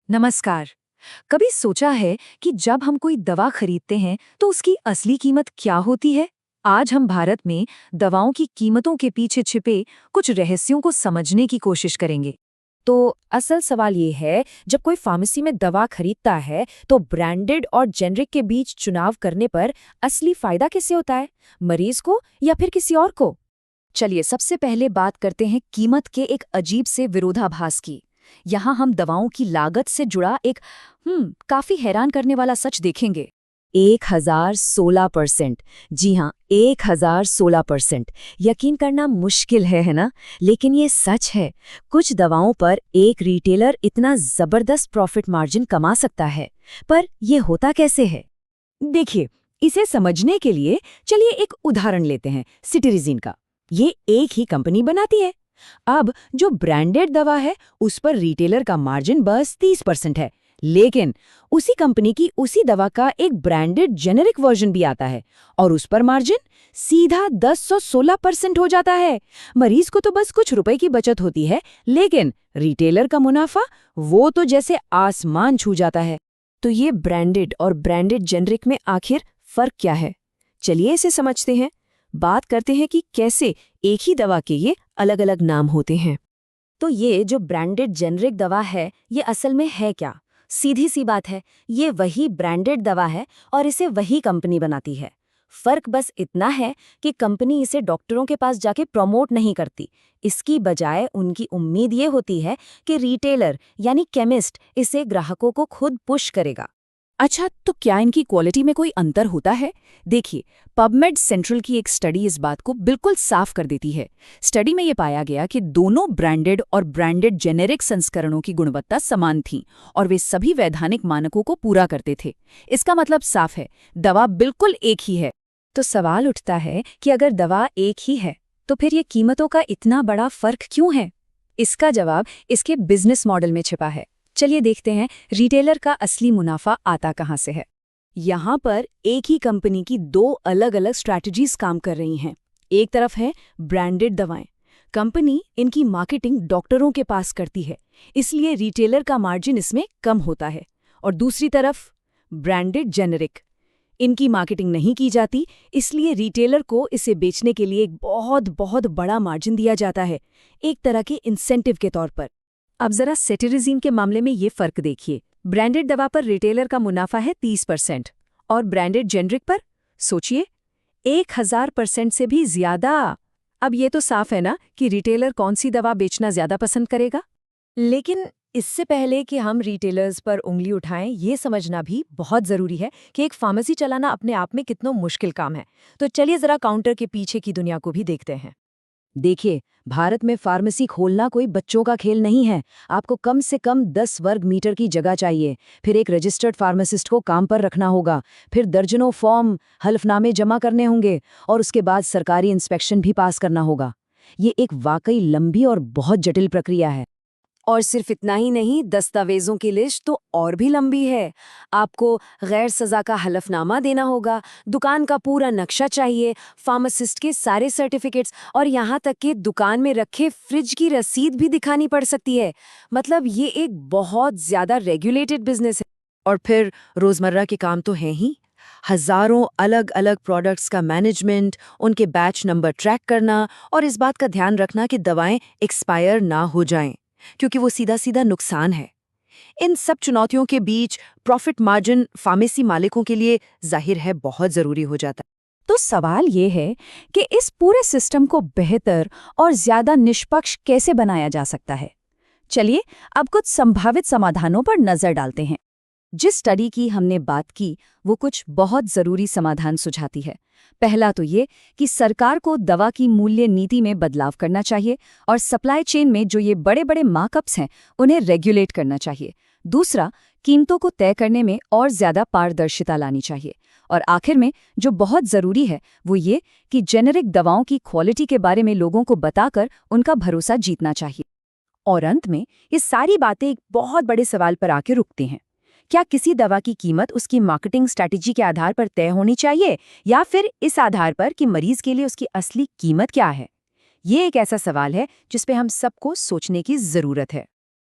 नमस्कार। कभी सोचा है कि जब हम कोई दवा खरीदते हैं तो उसकी असली कीमत क्या होती है? आज हम भारत में दवाओं की कीमतों के पीछे छिपे कुछ रहस्यों को समझने की कोशिश करेंगे। तो असल सवाल ये है, जब कोई फार्मेसी में दवा खरीदता है तो ब्रांडेड और जेनरिक के बीच चुनाव करने पर असली फायदा किसे होता है, मरीज को या फिर किसी और को? चलिए सबसे पहले बात करते हैं कीमत के एक अजीब से विरोधाभास की। यहाँ हम दवाओं की लागत से जुड़ा एक काफी हैरान करने वाला सच देखेंगे। 1016%। जी हाँ, 1016%। यकीन करना मुश्किल है ना? लेकिन ये सच है। कुछ दवाओं पर एक रिटेलर इतना जबरदस्त प्रॉफिट मार्जिन कमा सकता है। पर ये होता कैसे है? देखिए, इसे समझने के लिए चलिए एक उदाहरण लेते हैं, सिटीरिजिन का। ये एक ही कंपनी बनाती है। अब जो ब्रांडेड दवा है उस पर रिटेलर का मार्जिन बस 30% है, लेकिन उसी कंपनी की उसी दवा का एक ब्रांडेड जेनेरिक वर्जन भी आता है और उस पर मार्जिन सीधा 1016% हो जाता है। मरीज को तो बस कुछ रुपए की बचत होती है, लेकिन रिटेलर का मुनाफा वो तो जैसे आसमान छू जाता है। तो ये ब्रांडेड और ब्रांडेड जेनरिक में आखिर फर्क क्या है? चलिए इसे समझते हैं। बात करते हैं कि कैसे एक ही दवा के ये अलग अलग नाम होते हैं। तो ये जो ब्रांडेड जेनरिक दवा है, ये असल में है क्या? सीधी सी बात है, ये वही ब्रांडेड दवा है और इसे वही कंपनी बनाती है। फर्क बस इतना है कि कंपनी इसे डॉक्टरों के पास जाके प्रमोट नहीं करती। इसकी बजाय उनकी उम्मीद ये होती है कि रिटेलर यानी केमिस्ट इसे ग्राहकों को खुद पुश करेगा। अच्छा, तो क्या इनकी क्वालिटी में कोई अंतर होता है? देखिए, पबमेड सेंट्रल की एक स्टडी इस बात को बिल्कुल साफ कर देती है। स्टडी में ये पाया गया कि दोनों ब्रांडेड और ब्रांडेड जेनेरिक संस्करणों की गुणवत्ता समान थी और वे सभी वैधानिक मानकों को पूरा करते थे। इसका मतलब साफ है, दवा बिल्कुल एक ही है। तो सवाल उठता है कि अगर दवा एक ही है, तो फिर ये कीमतों का इतना बड़ा फर्क क्यों है? इसका जवाब इसके बिजनेस मॉडल में छिपा है। चलिए देखते हैं रिटेलर का असली मुनाफा आता कहाँ से है। यहाँ पर एक ही कंपनी की दो अलग अलग स्ट्रैटेजीज काम कर रही हैं। एक तरफ है ब्रांडेड दवाएं। कंपनी इनकी मार्केटिंग डॉक्टरों के पास करती है, इसलिए रिटेलर का मार्जिन इसमें कम होता है। और दूसरी तरफ ब्रांडेड जेनेरिक। इनकी मार्केटिंग नहीं की जाती, इसलिए रिटेलर को इसे बेचने के लिए एक बहुत बहुत बड़ा मार्जिन दिया जाता है, एक तरह के इंसेंटिव के तौर पर। अब जरा सेटेरिजिन के मामले में ये फर्क देखिए। ब्रांडेड दवा पर रिटेलर का मुनाफा है 30% और ब्रांडेड जेनरिक पर सोचिए 1000% से भी ज्यादा। अब ये तो साफ है ना कि रिटेलर कौन सी दवा बेचना ज्यादा पसंद करेगा। लेकिन इससे पहले कि हम रिटेलर्स पर उंगली उठाएं, ये समझना भी बहुत जरूरी है कि एक फार्मेसी चलाना अपने आप में कितना मुश्किल काम है। तो चलिए जरा काउंटर के पीछे की दुनिया को भी देखते हैं। देखिए, भारत में फार्मेसी खोलना कोई बच्चों का खेल नहीं है। आपको कम से कम 10 वर्ग मीटर की जगह चाहिए, फिर एक रजिस्टर्ड फार्मासिस्ट को काम पर रखना होगा, फिर दर्जनों फॉर्म हल्फनामे जमा करने होंगे और उसके बाद सरकारी इंस्पेक्शन भी पास करना होगा। ये एक वाकई लंबी और बहुत जटिल प्रक्रिया है। और सिर्फ इतना ही नहीं, दस्तावेजों की लिस्ट तो और भी लंबी है। आपको गैर सजा का हलफनामा देना होगा, दुकान का पूरा नक्शा चाहिए, फार्मासिस्ट के सारे सर्टिफिकेट्स और यहाँ तक कि दुकान में रखे फ्रिज की रसीद भी दिखानी पड़ सकती है। मतलब ये एक बहुत ज्यादा रेगुलेटेड बिजनेस है। और फिर रोजमर्रा के काम तो हैं ही। हजारों अलग अलग प्रोडक्ट्स का मैनेजमेंट, उनके बैच नंबर ट्रैक करना और इस बात का ध्यान रखना कि दवाएं एक्सपायर ना हो जाएं, क्योंकि वो सीधा सीधा नुकसान है। इन सब चुनौतियों के बीच प्रॉफिट मार्जिन फार्मेसी मालिकों के लिए जाहिर है बहुत जरूरी हो जाता है। तो सवाल ये है कि इस पूरे सिस्टम को बेहतर और ज्यादा निष्पक्ष कैसे बनाया जा सकता है? चलिए अब कुछ संभावित समाधानों पर नजर डालते हैं। जिस स्टडी की हमने बात की वो कुछ बहुत जरूरी समाधान सुझाती है। पहला तो ये कि सरकार को दवा की मूल्य नीति में बदलाव करना चाहिए और सप्लाई चेन में जो ये बड़े बड़े मार्कअप्स हैं उन्हें रेगुलेट करना चाहिए। दूसरा, कीमतों को तय करने में और ज्यादा पारदर्शिता लानी चाहिए। और आखिर में जो बहुत जरूरी है वो ये कि जेनेरिक दवाओं की क्वालिटी के बारे में लोगों को बताकर उनका भरोसा जीतना चाहिए। और अंत में ये सारी बातें एक बहुत बड़े सवाल पर आके रुकती हैं। क्या किसी दवा की कीमत उसकी मार्केटिंग स्ट्रैटेजी के आधार पर तय होनी चाहिए या फिर इस आधार पर कि मरीज के लिए उसकी असली कीमत क्या है? ये एक ऐसा सवाल है जिस पे हम सबको सोचने की जरूरत है।